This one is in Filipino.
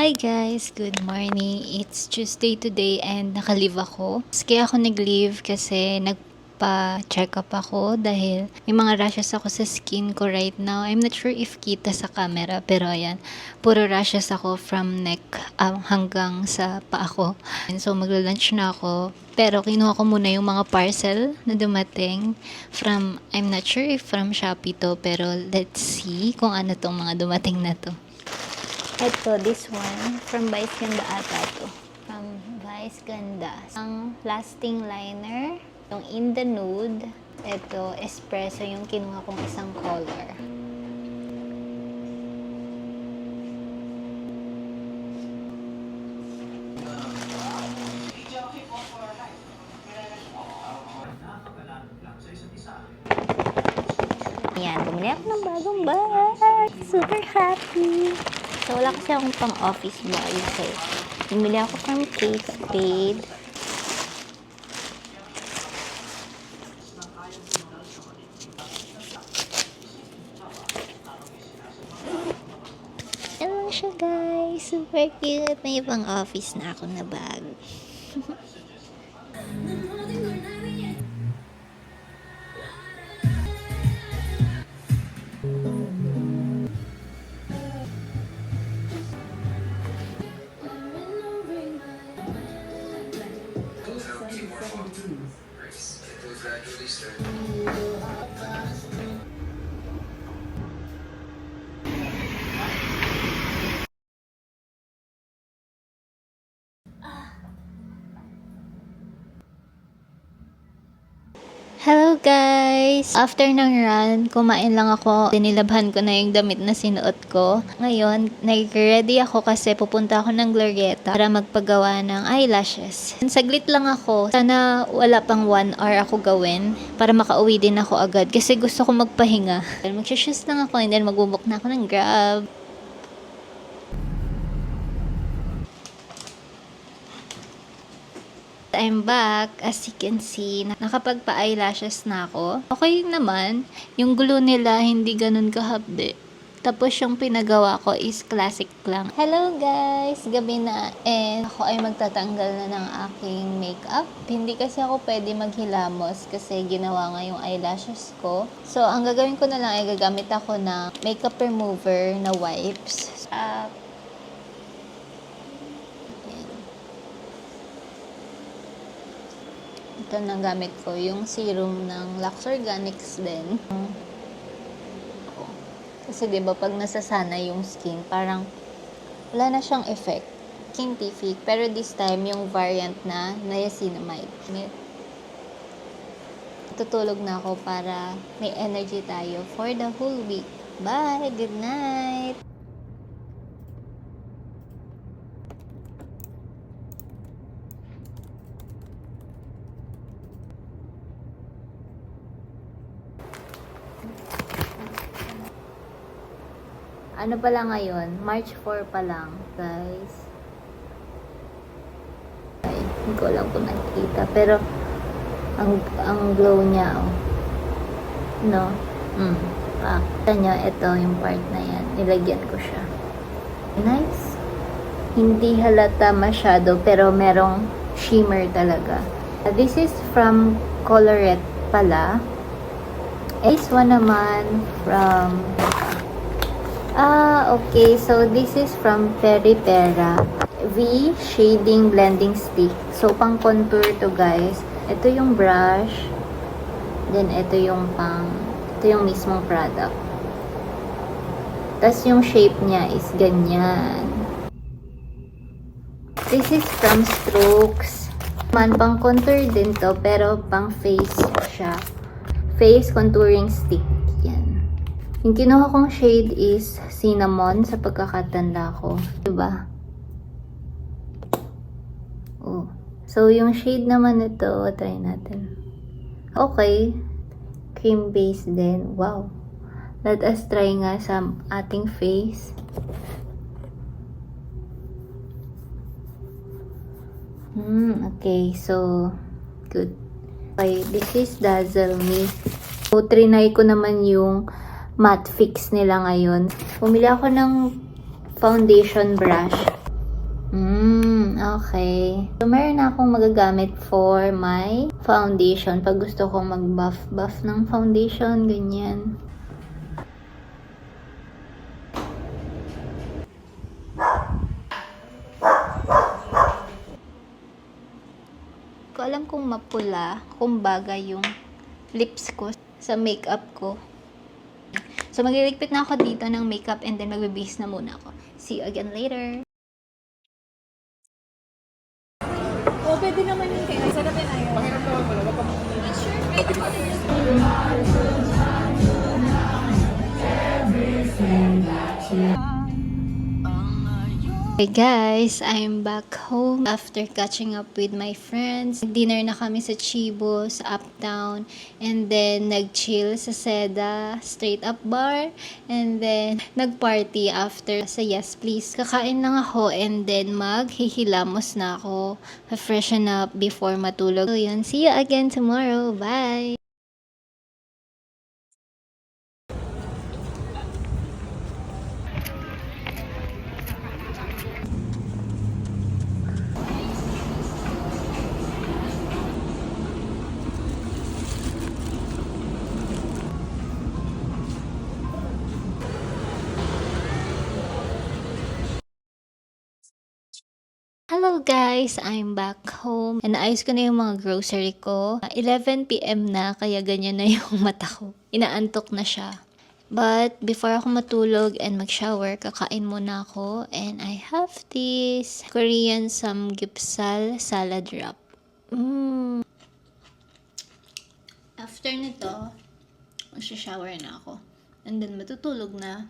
Hi guys! Good morning! It's Tuesday today and naka-leave ako. Kaya ako nag-leave kasi nagpa-check up ako dahil may mga rashes ako sa skin ko right now. I'm not sure if kita sa camera pero ayan, puro rashes ako from neck hanggang sa paa ko. And so magla-lunch na ako. Pero kinuha ko muna yung mga parcel na dumating from, I'm not sure if from Shopee to, pero let's see kung ano tong mga dumating na to. Ito, this one, from Vice Ganda ata to. From Vice Ganda. Ang lasting liner, yung in the nude. Ito, espresso yung kinuha kong isang color. Yan, bumili ako ng bagong bag. Super happy. So, wala kasi akong pang office bag. So, bumili ako from Kate Spade. Yan lang siya guys. Super cute. May pang office na ako na bag. Hello guys! After ng run, kumain lang ako. Dinilabhan ko na yung damit na sinuot ko. Ngayon, nag-ready ako kasi pupunta ako ng Glorieta para magpagawa ng eyelashes. Saglit lang ako. Sana wala pang 1 hour ako gawin para makauwi din ako agad kasi gusto ko magpahinga. Mag-shoes lang ako and then magbubuk na ako ng Grab. I'm back. As you can see, nakapagpa-eyelashes na ako. Okay naman. Yung glue nila, hindi ganun kahapde. Tapos yung pinagawa ko is classic lang. Hello guys! Gabi na and ako ay magtatanggal na ng aking makeup. Hindi kasi ako pwede maghilamos kasi ginawa nga yung eyelashes ko. So, ang gagawin ko na lang ay gagamit ako ng makeup remover na wipes. Ito na gamit ko, yung serum ng Lux Organics din. Kasi diba pag nasasana yung skin, parang wala na siyang effect. Scientific, pero this time yung variant na niacinamide. Tutulog na ako para may energy tayo for the whole week. Bye! Good night! Ano pala ngayon? March 4 pa lang, guys. Ay, hindi ko alam kung nakikita. Pero, ang glow niya, oh. No? Kita nyo, ito yung part na yan. Nilagyan ko siya. Nice. Hindi halata masyado, pero merong shimmer talaga. This is from Colorette pala. This one naman from... okay. So, this is from Peripera V Shading Blending Stick. So, pang contour to guys. Ito yung brush. Then, ito yung mismong product. Tapos, yung shape niya is ganyan. This is from Strokes. Pang contour din to, pero pang face siya. Face contouring stick. Yung kinuha kong shade is cinnamon sa pagkakatanda ko. Diba? Oh. So, yung shade naman ito, try natin. Okay. Cream base din. Wow. Let us try nga sa ating face. Okay. So, good. Okay. This is Dazzle Me. So, trinay ko naman yung matte fix nila ngayon. Pumili ako ng foundation brush. Okay. So, meron na akong magagamit for my foundation. Pag gusto kong mag-buff ng foundation, ganyan. Ko alam kung mapula, kumbaga yung lips ko sa makeup ko. So, magliligpit na ako dito ng makeup and then magbe-base na muna ako. See you again later. O, pwede naman yun kayo. Sarap yun ayaw. Pakiramdaman mo lang, wag ka Hey guys, I'm back home after catching up with my friends. Dinner na kami sa Chibo, sa Uptown, and then nag-chill sa Seda, straight up bar, and then nag-party after sa Yes Please. Kakain lang ako and then maghihilamos na ako, freshen up before matulog. So yun, see you again tomorrow. Bye! Hello guys! I'm back home. And naayos ko na yung mga grocery ko. 11 p.m. na, kaya ganyan na yung mata ko. Inaantok na siya. But before ako matulog and mag-shower, kakain muna ako. And I have this Korean samgyeopsal salad wrap. After nito, mag-shower na ako. And then matutulog na.